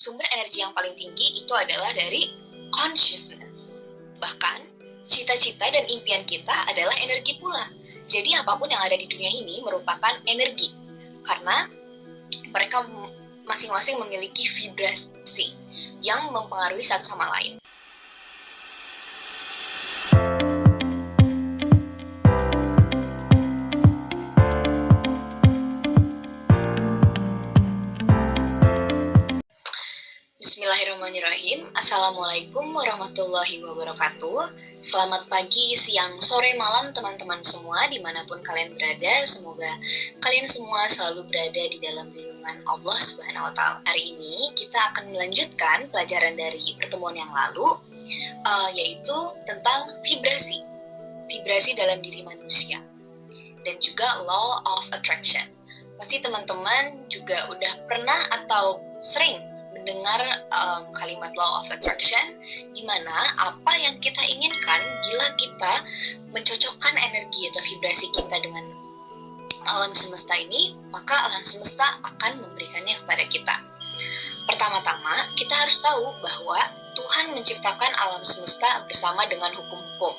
sumber energi yang paling tinggi itu adalah dari consciousness. Bahkan, cita-cita dan impian kita adalah energi pula. Jadi apapun yang ada di dunia ini merupakan energi. Karena mereka masing-masing memiliki vibrasi yang mempengaruhi satu sama lain. Bismillahirrahmanirrahim. Assalamualaikum warahmatullahi wabarakatuh. Selamat pagi, siang, sore, malam teman-teman semua dimanapun kalian berada. Semoga kalian semua selalu berada di dalam lindungan Allah Subhanahu wa Ta'ala. Hari ini kita akan melanjutkan pelajaran dari pertemuan yang lalu, yaitu tentang vibrasi dalam diri manusia dan juga law of attraction. Pasti teman-teman juga udah pernah atau sering mendengar kalimat law of attraction, di mana apa yang kita inginkan bila kita mencocokkan energi atau vibrasi kita dengan alam semesta ini, maka alam semesta akan memberikannya kepada kita. Pertama-tama, kita harus tahu bahwa Tuhan menciptakan alam semesta bersama dengan hukum-hukum.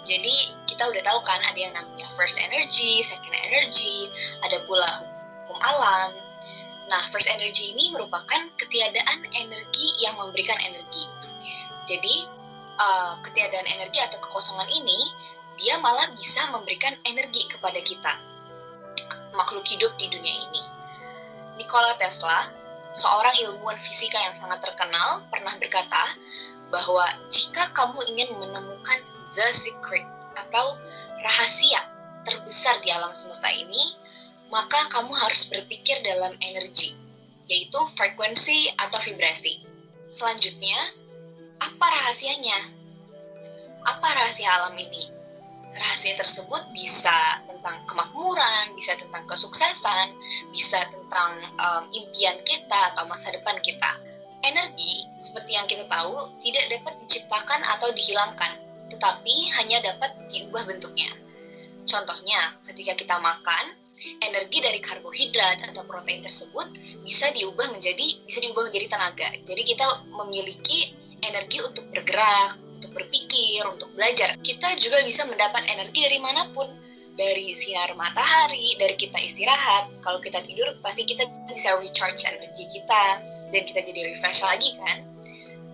Jadi, kita udah tahu kan ada yang namanya first energy, second energy, ada pula hukum alam. Nah, first energy ini merupakan ketiadaan energi yang memberikan energi. Jadi, ketiadaan energi atau kekosongan ini, dia malah bisa memberikan energi kepada kita, makhluk hidup di dunia ini. Nikola Tesla, seorang ilmuwan fisika yang sangat terkenal, pernah berkata bahwa jika kamu ingin menemukan the secret atau rahasia terbesar di alam semesta ini, maka kamu harus berpikir dalam energi, yaitu frekuensi atau vibrasi. Selanjutnya, apa rahasianya? Apa rahasia alam ini? Rahasia tersebut bisa tentang kemakmuran, bisa tentang kesuksesan, bisa tentang impian kita atau masa depan kita. Energi, seperti yang kita tahu, tidak dapat diciptakan atau dihilangkan, tetapi hanya dapat diubah bentuknya. Contohnya, ketika kita makan, energi dari karbohidrat atau protein tersebut bisa diubah menjadi tenaga. Jadi kita memiliki energi untuk bergerak, untuk berpikir, untuk belajar. Kita juga bisa mendapat energi dari manapun, dari sinar matahari, dari kita istirahat. Kalau kita tidur, pasti kita bisa recharge energi kita dan kita jadi refresh lagi kan.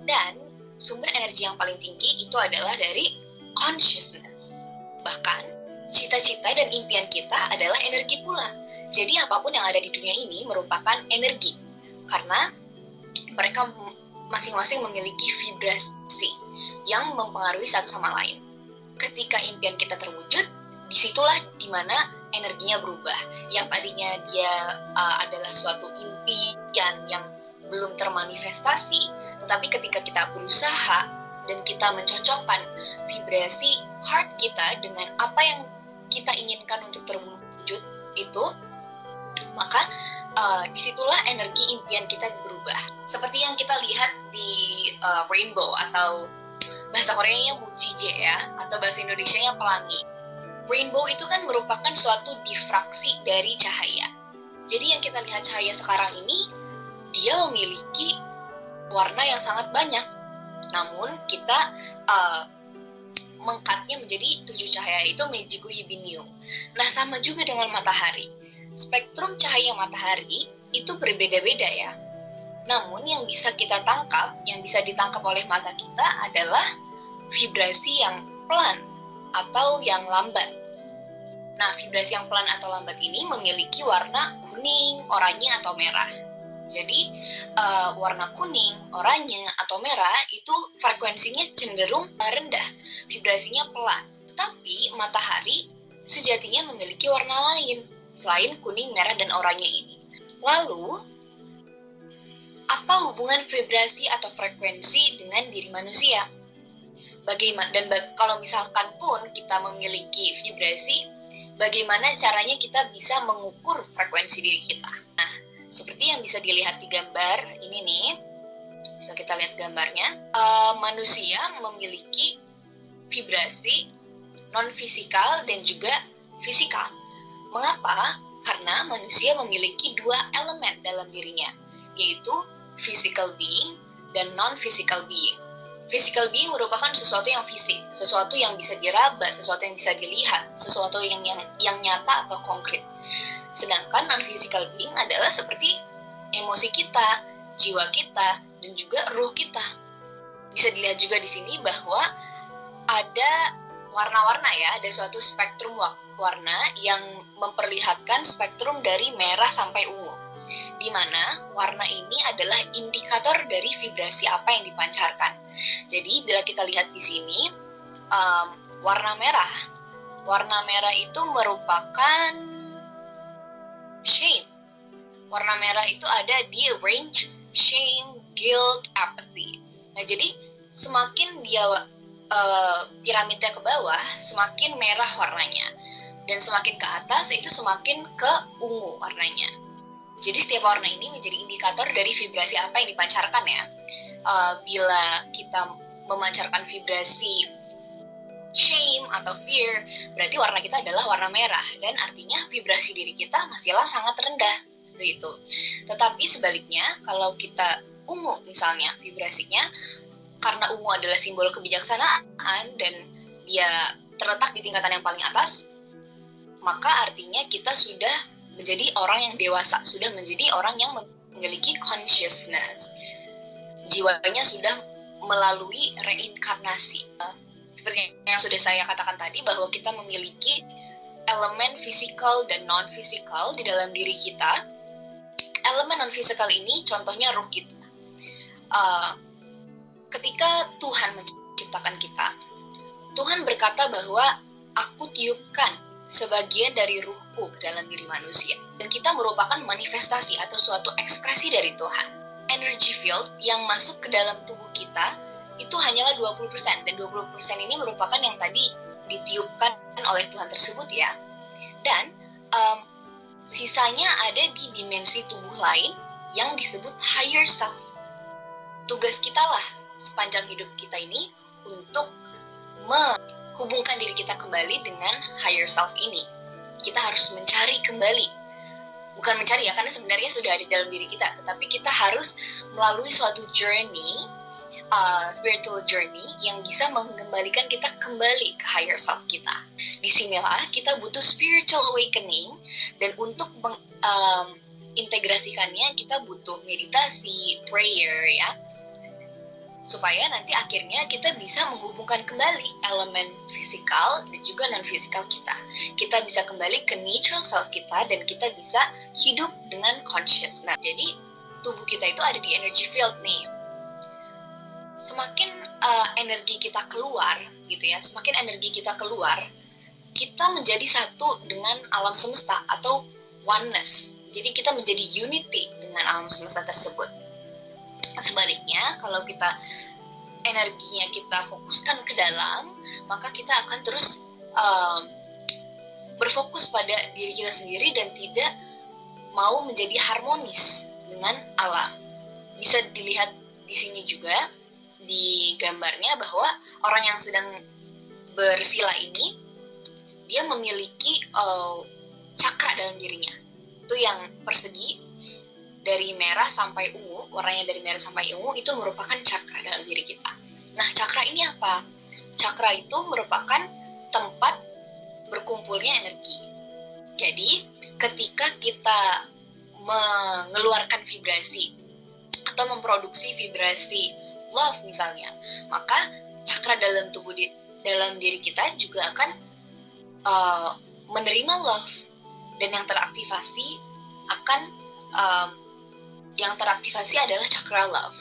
Dan sumber energi yang paling tinggi itu adalah dari consciousness. Bahkan cita-cita dan impian kita adalah energi pula. Jadi apapun yang ada di dunia ini merupakan energi. Karena mereka masing-masing memiliki vibrasi yang mempengaruhi satu sama lain. Ketika impian kita terwujud, disitulah dimana energinya berubah. Yang tadinya dia adalah suatu impian yang belum termanifestasi, tetapi ketika kita berusaha dan kita mencocokkan vibrasi heart kita dengan apa yang kita inginkan untuk terwujud itu, maka disitulah energi impian kita berubah. Seperti yang kita lihat di rainbow atau bahasa Koreanya mujije ya, atau bahasa Indonesianya pelangi. Rainbow itu kan merupakan suatu difraksi dari cahaya. Jadi yang kita lihat cahaya sekarang ini, dia memiliki warna yang sangat banyak. Namun kita mengkatnya menjadi 7 cahaya, itu Meiji-go Hibinium. Nah, sama juga dengan matahari. Spektrum cahaya matahari itu berbeda-beda ya. Namun yang bisa kita tangkap, yang bisa ditangkap oleh mata kita adalah vibrasi yang pelan atau yang lambat. Nah, vibrasi yang pelan atau lambat ini memiliki warna kuning, oranye, atau merah. Jadi, warna kuning, oranye, atau merah itu frekuensinya cenderung rendah, vibrasinya pelan. Tapi matahari sejatinya memiliki warna lain, selain kuning, merah, dan oranye ini. Lalu, apa hubungan vibrasi atau frekuensi dengan diri manusia? Bagaimana? Dan kalau misalkan pun kita memiliki vibrasi, bagaimana caranya kita bisa mengukur frekuensi diri kita? Nah, seperti yang bisa dilihat di gambar ini nih, coba kita lihat gambarnya. Manusia memiliki vibrasi non-fisikal dan juga fisikal. Mengapa? Karena manusia memiliki 2 elemen dalam dirinya, yaitu physical being dan non-physical being. Physical being merupakan sesuatu yang fisik, sesuatu yang bisa diraba, sesuatu yang bisa dilihat, sesuatu yang nyata atau konkret. Sedangkan non-physical being adalah seperti emosi kita, jiwa kita, dan juga ruh kita. Bisa dilihat juga di sini bahwa ada warna-warna ya, ada suatu spektrum warna yang memperlihatkan spektrum dari merah sampai ungu, di mana warna ini adalah indikator dari vibrasi apa yang dipancarkan. Jadi bila kita lihat di sini, warna merah itu merupakan shame. Warna merah itu ada di range shame, guilt, apathy. Nah, jadi semakin dia piramidnya ke bawah, semakin merah warnanya. Dan semakin ke atas, itu semakin ke ungu warnanya. Jadi setiap warna ini menjadi indikator dari vibrasi apa yang dipancarkan ya. Bila kita memancarkan vibrasi shame atau fear, berarti warna kita adalah warna merah. Dan artinya vibrasi diri kita masihlah sangat rendah. Seperti itu. Tetapi sebaliknya, kalau kita ungu misalnya vibrasinya, karena ungu adalah simbol kebijaksanaan dan dia terletak di tingkatan yang paling atas, maka artinya kita sudah menjadi orang yang dewasa, sudah menjadi orang yang memiliki consciousness. Jiwanya sudah melalui reinkarnasi. Seperti yang sudah saya katakan tadi, bahwa kita memiliki elemen fisikal dan non-fisikal di dalam diri kita. Elemen non-fisikal ini contohnya ruh kita. Ketika Tuhan menciptakan kita, Tuhan berkata bahwa aku tiupkan sebagian dari ruhku ke dalam diri manusia. Dan kita merupakan manifestasi atau suatu ekspresi dari Tuhan. Energy field yang masuk ke dalam tubuh kita itu hanyalah 20%. Dan 20% ini merupakan yang tadi ditiupkan oleh Tuhan tersebut ya. Dan sisanya ada di dimensi tubuh lain yang disebut higher self. Tugas kita lah sepanjang hidup kita ini untuk menghubungkan diri kita kembali dengan higher self ini. Kita harus mencari kembali. Bukan mencari ya, karena sebenarnya sudah ada dalam diri kita. Tetapi kita harus melalui suatu journey, spiritual journey, yang bisa mengembalikan kita kembali ke higher self kita. Disinilah kita butuh spiritual awakening. Dan untuk integrasikannya kita butuh meditasi, prayer ya, supaya nanti akhirnya kita bisa menghubungkan kembali elemen fisikal dan juga non-fisikal kita. Kita bisa kembali ke natural self kita dan kita bisa hidup dengan consciousness. Jadi tubuh kita itu ada di energy field nih. Semakin energi kita keluar gitu ya, semakin energi kita keluar, kita menjadi satu dengan alam semesta atau oneness. Jadi kita menjadi unity dengan alam semesta tersebut. Sebaliknya, kalau kita energinya kita fokuskan ke dalam, maka kita akan terus berfokus pada diri kita sendiri dan tidak mau menjadi harmonis dengan alam. Bisa dilihat di sini juga di gambarnya bahwa orang yang sedang bersila ini, dia memiliki cakra dalam dirinya. Itu yang persegi dari merah sampai ungu, warnanya dari merah sampai ungu, itu merupakan cakra dalam diri kita. Nah, cakra ini apa? Cakra itu merupakan tempat berkumpulnya energi. Jadi, ketika kita mengeluarkan vibrasi atau memproduksi vibrasi love misalnya, maka cakra dalam dalam diri kita juga akan menerima love, dan yang teraktivasi adalah cakra love.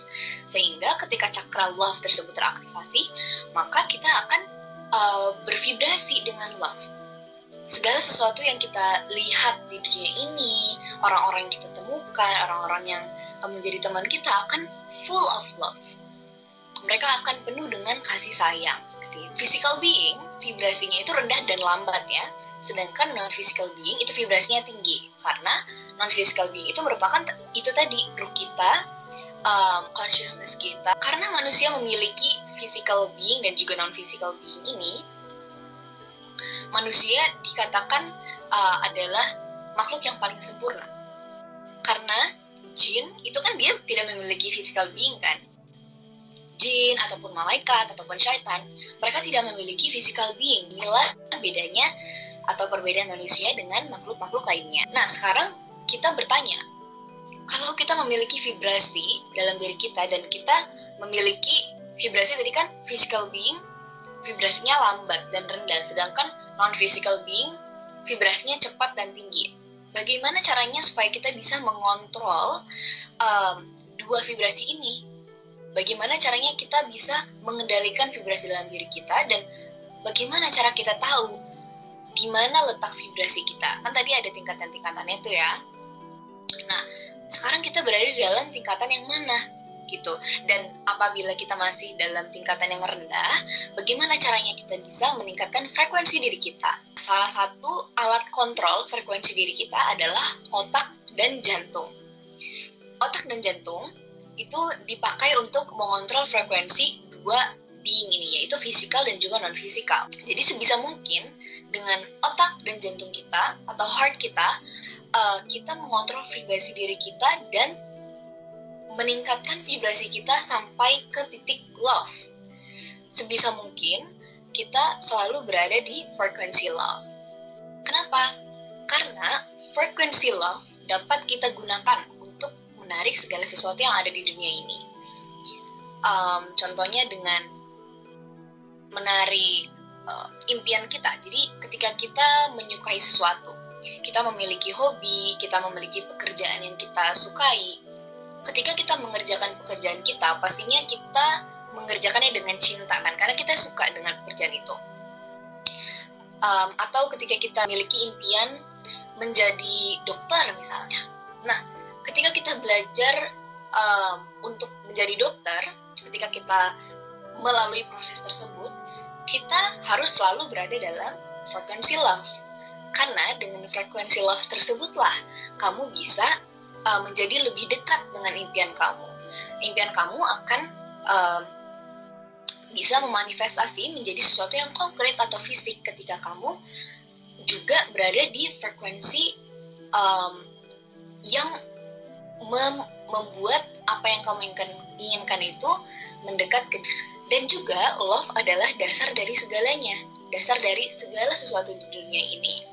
Sehingga ketika cakra love tersebut teraktivasi, maka kita akan bervibrasi dengan love. Segala sesuatu yang kita lihat di dunia ini, orang-orang yang kita temukan, orang-orang yang menjadi teman kita akan full of love. Mereka akan penuh dengan kasih sayang. Seperti physical being, vibrasinya itu rendah dan lambat ya. Sedangkan non-physical being itu vibrasinya tinggi. Karena non-physical being itu merupakan itu tadi, ruh kita, consciousness kita. Karena manusia memiliki physical being dan juga non-physical being ini, manusia dikatakan adalah makhluk yang paling sempurna. Karena jin itu kan dia tidak memiliki physical being kan. Jin ataupun malaikat ataupun syaitan, mereka tidak memiliki physical being. Inilah bedanya atau perbedaan manusia dengan makhluk-makhluk lainnya. Nah, sekarang kita bertanya, kalau kita memiliki vibrasi dalam diri kita dan kita memiliki vibrasi tadi kan physical being, vibrasinya lambat dan rendah, sedangkan non-physical being, vibrasinya cepat dan tinggi. Bagaimana caranya supaya kita bisa mengontrol dua vibrasi ini? Bagaimana caranya kita bisa mengendalikan vibrasi dalam diri kita, dan bagaimana cara kita tahu di mana letak vibrasi kita? Kan tadi ada tingkatan-tingkatannya tuh ya. Nah, sekarang kita berada di dalam tingkatan yang mana? Gitu. Dan apabila kita masih dalam tingkatan yang rendah, bagaimana caranya kita bisa meningkatkan frekuensi diri kita? Salah satu alat kontrol frekuensi diri kita adalah otak dan jantung. Otak dan jantung itu dipakai untuk mengontrol frekuensi dua being ini, yaitu fisikal dan juga non-fisikal. Jadi sebisa mungkin dengan otak dan jantung kita atau heart kita, kita mengontrol vibrasi diri kita dan meningkatkan vibrasi kita sampai ke titik love. Sebisa mungkin kita selalu berada di frekuensi love. Kenapa? Karena frekuensi love dapat kita gunakan untuk menarik segala sesuatu yang ada di dunia ini. Contohnya dengan menarik impian kita. Jadi ketika kita menyukai sesuatu, kita memiliki hobi, kita memiliki pekerjaan yang kita sukai. Ketika kita mengerjakan pekerjaan kita, pastinya kita mengerjakannya dengan cinta kan, karena kita suka dengan pekerjaan itu. Atau ketika kita memiliki impian menjadi dokter misalnya. Nah, ketika kita belajar untuk menjadi dokter, ketika kita melalui proses tersebut, kita harus selalu berada dalam frekuensi love. Karena dengan frekuensi love tersebutlah kamu bisa menjadi lebih dekat dengan impian kamu. Impian kamu akan bisa memanifestasi menjadi sesuatu yang konkret atau fisik ketika kamu juga berada di frekuensi yang membuat apa yang kamu inginkan itu mendekat ke. Dan juga love adalah dasar dari segalanya, dasar dari segala sesuatu di dunia ini.